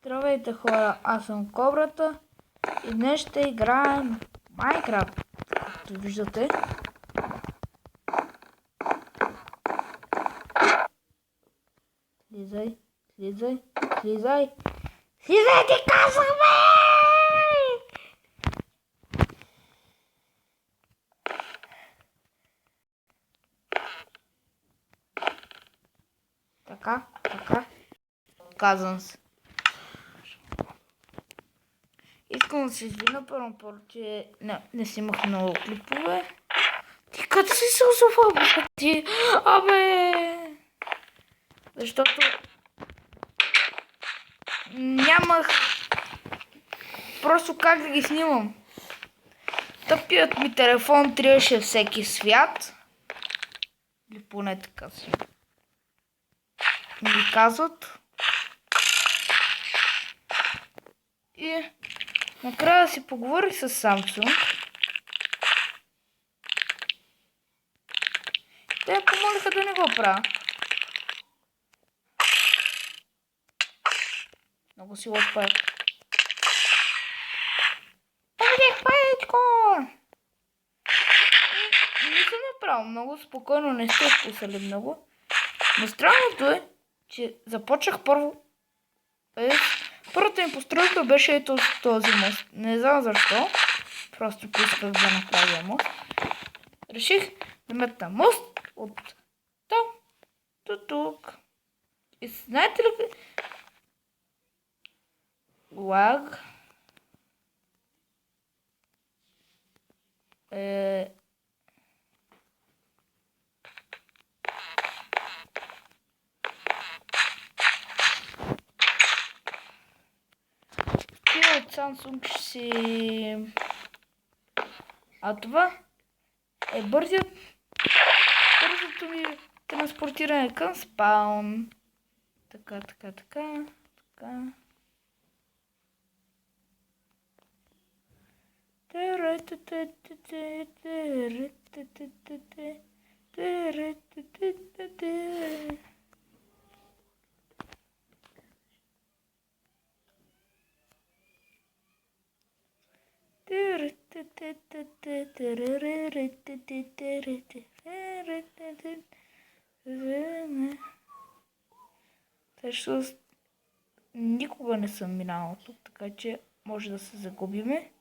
Здравейте хора, аз съм Кобрата и днес ще играем Майнкрафт, както виждате. Слизай, слизай, слизай, слизай ти казваме! Така, казвам се. Искам да се извиня първо, че не снимах много клипове. Ти като си се озова, ти? Абе! Защото нямах просто как да ги снимам. Тъпият ми телефон триеше всеки свят. Или поне така си ми казват. И накрая си поговорих с Samsung. Те помолиха да не го правя. Много си лош паек. Пазих паечко! Не съм направил много спокойно, не сте вкусали много. Но странното е, че започнах първо. Първата ми постройка беше ето този мост. Не знам защо. Просто поисках да направя мост. Реших да метна мост от там до тук. И знаете ли лаг от Samsung ще си... А това е бързото ми транспортиране към спаун. Така. Всъщност никога не съм минала тук, така че може да се загубиме.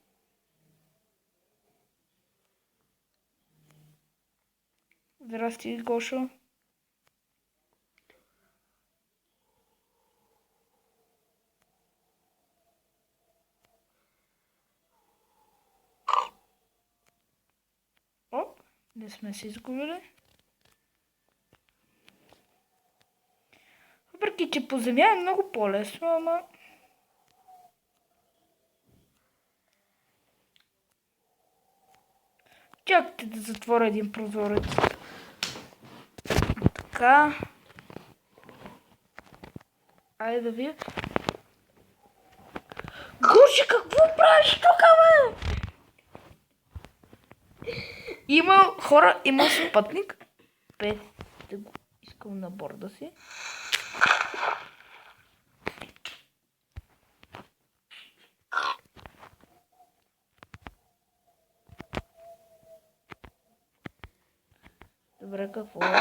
Здрасти, Гошо. Оп, не сме се изгубили. Въпреки, че по земя е много по-лесно, ама... Чакайте да затворя един прозорец. Така. Айде да видя. Гоши, какво правиш тук, бе? Има хора, има спътник. Да го искам на борда си. Добре, какво е?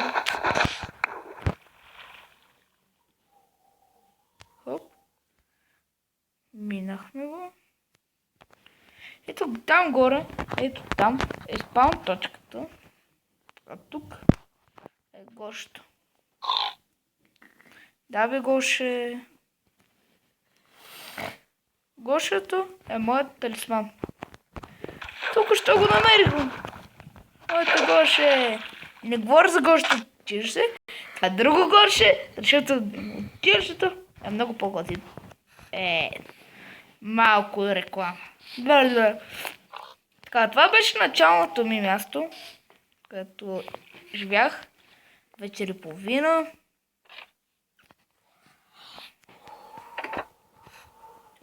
Хоп. Минахме го. Ето там горе, ето там е спаун точката. А тук е Гошето. Да бе, Гоше. Гошето е моят талисман. Тук ще го намерих. Моето Гоше. Не говоря за Гошето, чуеш се? Това е друго Гоше, защото Гошето е много по-готин. Малко реклама. Така, това беше началното ми място, където живях вечер и половина.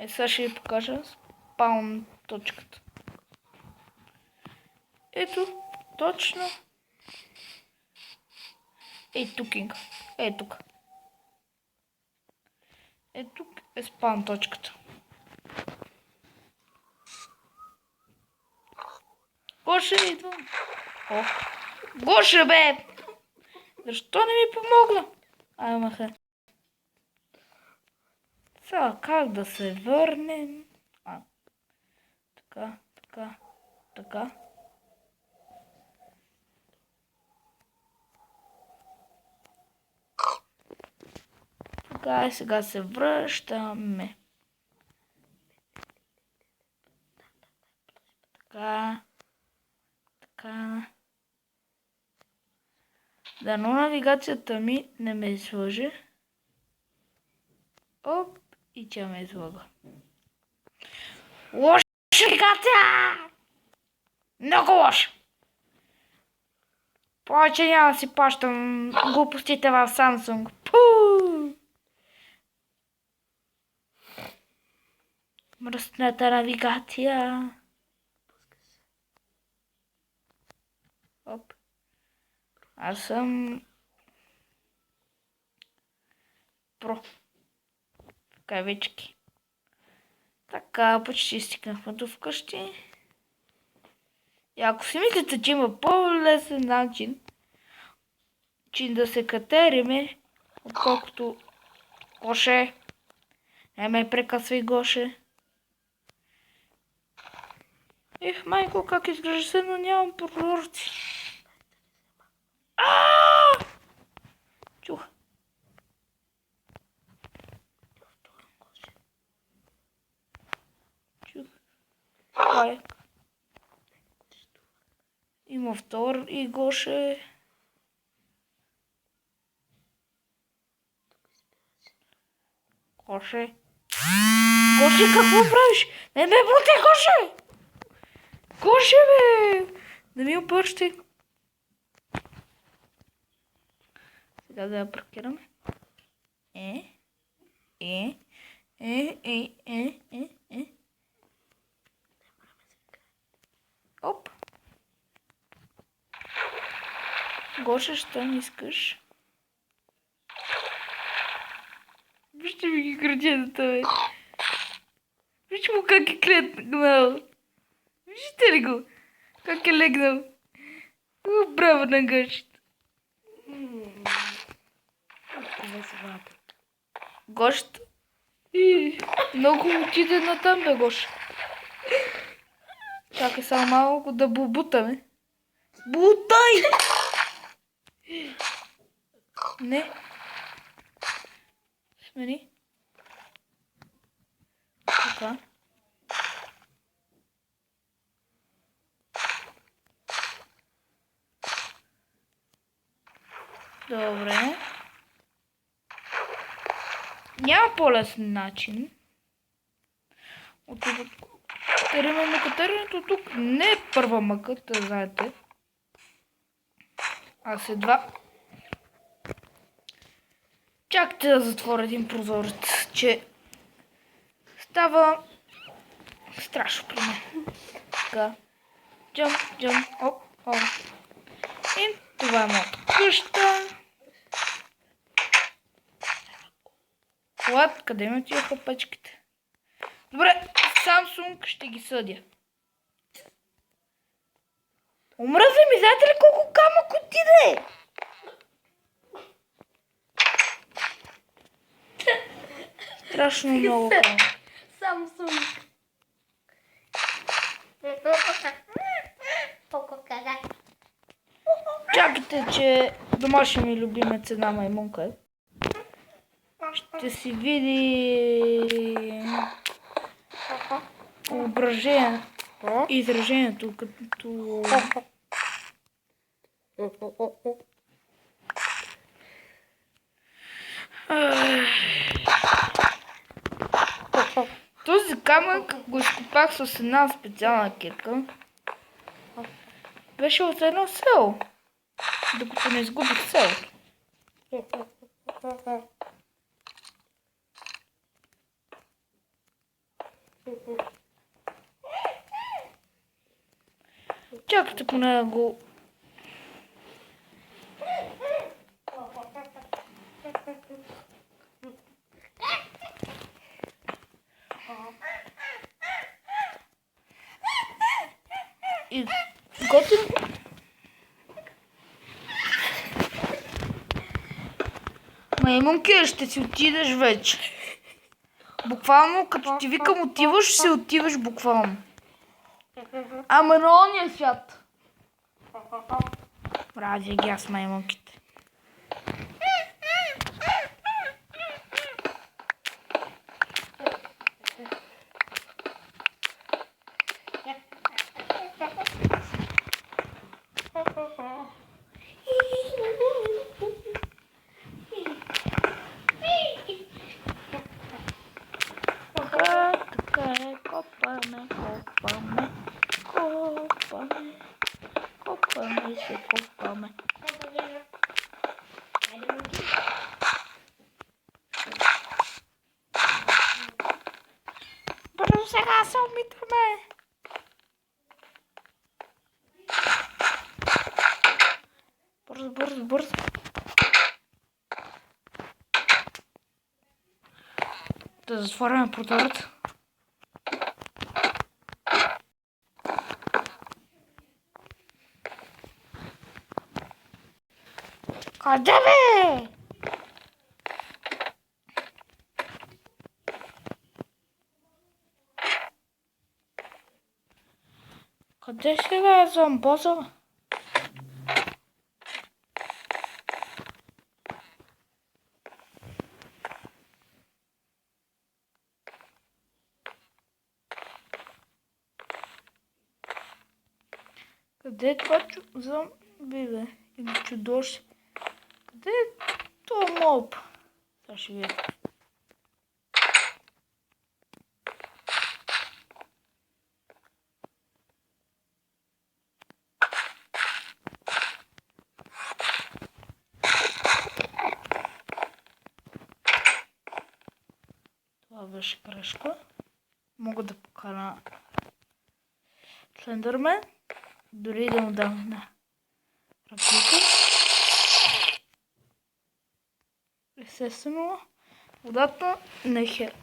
Сега ще ви покажа спаун точката. Ето, точно. Ей тук. Е, тук е спаун точката. Гоша, идвам. О, Гоша, бе! Защо не ми помогна? Ай, маха. Сега, как да се върнем? Така. Така, сега се връщаме. Така. Дано навигацията ми не ме излъже. Оп, и тя ме излага. Лоша навигация! Много лоша! Повече няма да си плащам глупостите в Samsung. Пуу! Мръсната навигация. Оп. Аз съм про. Кавички. Така, почти стигнахме до вкъщи. И ако си мислите, че има по-лесен начин да се катериме, отколкото Гоше. Не ме прекъсвай, Гоше. Ех, майко, как изглежда се, но нямам прозорци. Чух. Лайк. Има втор и Гоше. Гоше, какво правиш? Не ме бутай, Гоше! Гоше, бе! Да ми обърщи. Сега да я паркираме. Оп. Гоше, що не искаш? Вижте ми ги градината, бе. Вижте му как е клетнал. Вижте ли го? Как е легнал. Браво на Гошето. Гошето. Много отиде натам, бе, Гош. Чакай само малко да бутаме. Бутай! Не. Смени. Така. Добре. Няма по-лесен начин. От тук катеренето тук не е първа мъка, да знаете. Аз едва. Чакайте да затворя един прозорец, че става страшно при мен. Така. Джъм. Оп. И това е моята къща. Лад, къде ми отиваха пъчките? Добре, Samsung ще ги съдя. Омръзва ми, знаете ли колко камък отиде? Страшно много камък. Samsung. Чакайте, че домашния ми любимец една маймунка е. Ще си види изражението като... Този камък го изкопах с една специална кирка. Беше от едно село, докато не изгубих селото. Чакайте поне да го... И готино. Маймунки, ще си отидеш вече. Буквално, като ти викам отиваш, си отиваш буквално. Ама на ония свят. Ради ги аз маймунките. Копаме и се копаме. Бързо сега се умитаме. Бързо. Да затворяме прозореца. Къде бе? Къде сега е зомбоза? Къде е това зомби, бе? Или чудовище? Къде е това моб? Сега ще видя. Това беше грешка. Мога да покана Слендърмен. Дори да му дам на ръката. Естествено, водата не е хер.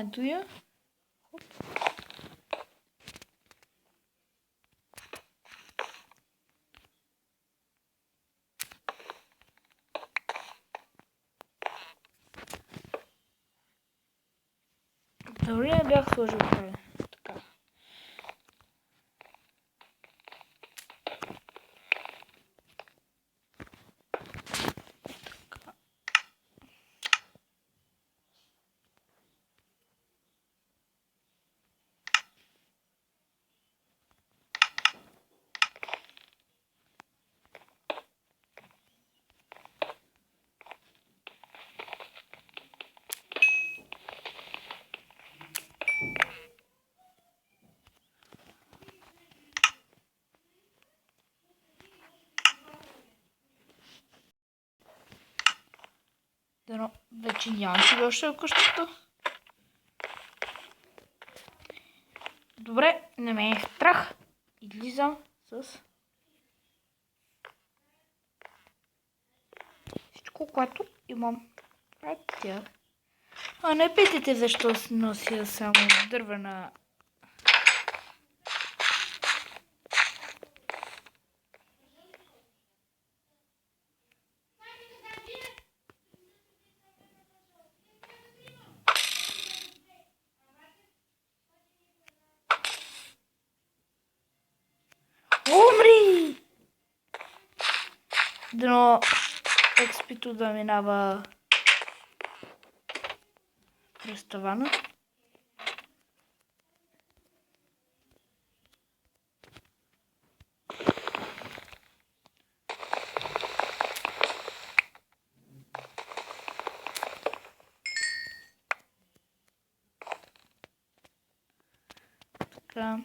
Дуя. Хоп. Дори не бях сложил край. Така. Дано вече нямам си още в къщата. Добре, не ме е страх. Излизам с всичко, което имам. Тя. А не питайте защо нося само дървена. Умри! Дано експито да минава през тавана. Така.